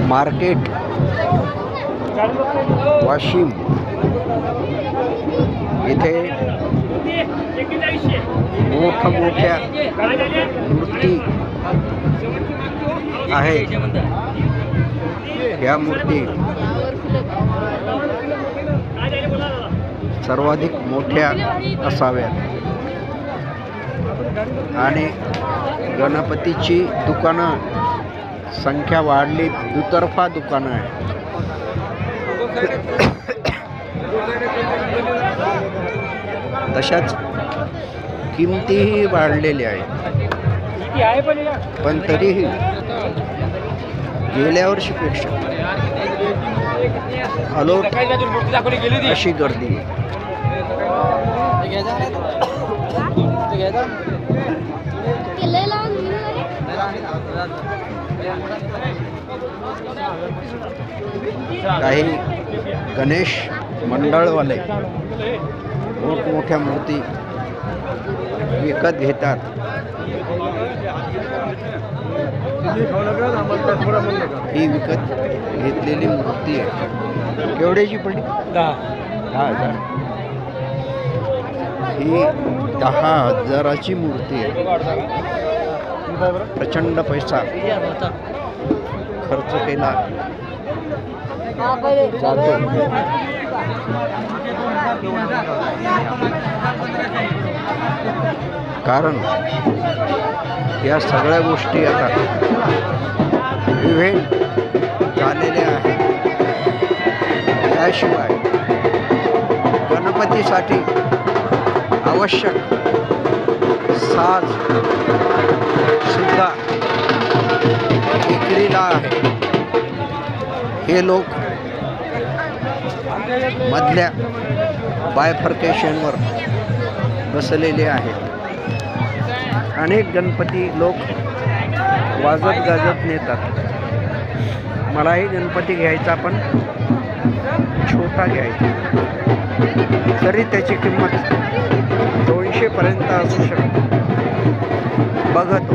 Market Washim इथे मोठ्या मूर्ती आहेत. या मूर्ती सर्वाधिक मोठ्या असाव्यात आणि गणपतीची दुकानं संख्या वाढली, दुतर्फा दुकानं आहे. तशाच किमतीही वाढलेल्या आहेत, पण तरीही गेल्या वर्षीपेक्षा अलोट अशी गर्दी आहे. काही गणेश मंडळवाले मोठमोठ्या मूर्ती विकत घेतात. ही विकत घेतलेली मूर्ती आहे. केवढ्याची पडली? 10,000. ही 10,000ची मूर्ती आहे. प्रचंड पैसा खर्च केला जातो. कारण या सगळ्या गोष्टी आता इव्हेंट झालेल्या आहेत. त्याशिवाय गणपतीसाठी आवश्यक साज सुद्धा विक्रीला आहे. हे लोक मधल्या बायफर्केशनवर बसलेले आहेत. अनेक गणपती लोक वाजत गाजत नेतात. मलाही गणपती घ्यायचा, पण छोटा घ्यायचा. तरी त्याची किंमत 200 पर्यंत असू शकते. बघतो.